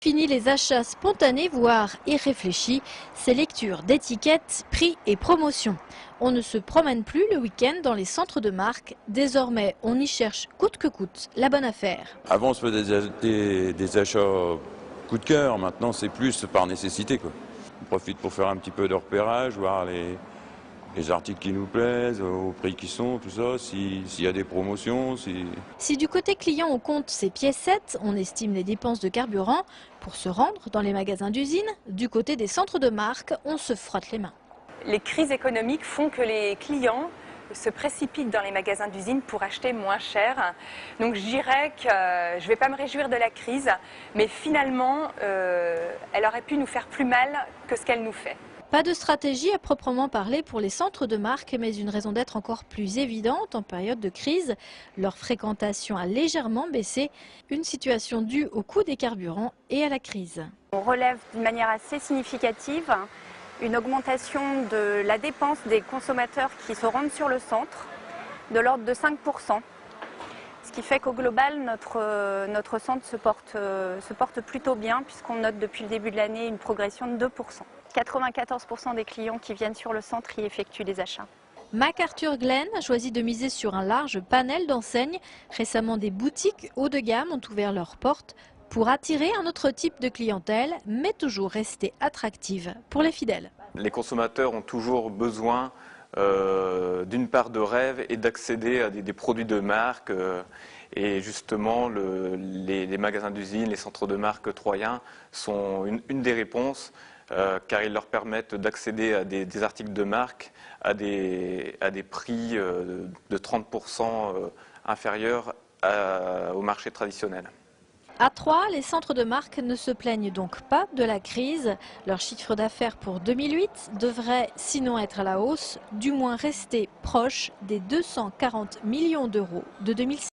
Fini les achats spontanés, voire irréfléchis, ces lectures d'étiquettes, prix et promotions. On ne se promène plus le week-end dans les centres de marque. Désormais, on y cherche coûte que coûte la bonne affaire. Avant, on se faisait des achats coup de cœur. Maintenant, c'est plus par nécessité, quoi. On profite pour faire un petit peu de repérage, voir les articles qui nous plaisent, au prix qui sont, tout ça, s'il y a des promotions. Si du côté client on compte ses piécettes, on estime les dépenses de carburant pour se rendre dans les magasins d'usine, du côté des centres de marque, on se frotte les mains. Les crises économiques font que les clients se précipitent dans les magasins d'usine pour acheter moins cher. Donc je dirais que je ne vais pas me réjouir de la crise, mais finalement, elle aurait pu nous faire plus mal que ce qu'elle nous fait. Pas de stratégie à proprement parler pour les centres de marque, mais une raison d'être encore plus évidente en période de crise. Leur fréquentation a légèrement baissé, une situation due au coût des carburants et à la crise. On relève d'une manière assez significative une augmentation de la dépense des consommateurs qui se rendent sur le centre de l'ordre de 5%. Ce qui fait qu'au global, notre centre se porte plutôt bien puisqu'on note depuis le début de l'année une progression de 2%. 94% des clients qui viennent sur le centre y effectuent des achats. MacArthur Glen a choisi de miser sur un large panel d'enseignes. Récemment, des boutiques haut de gamme ont ouvert leurs portes pour attirer un autre type de clientèle, mais toujours rester attractive pour les fidèles. Les consommateurs ont toujours besoin d'une part de rêve et d'accéder à des produits de marque. Et justement, les magasins d'usine, les centres de marque troyens sont une des réponses, car ils leur permettent d'accéder à des articles de marque à des prix de 30% inférieurs au marché traditionnel. À Troyes, les centres de marque ne se plaignent donc pas de la crise. Leur chiffre d'affaires pour 2008 devrait, sinon être à la hausse, du moins rester proche des 240 millions d'euros de 2006.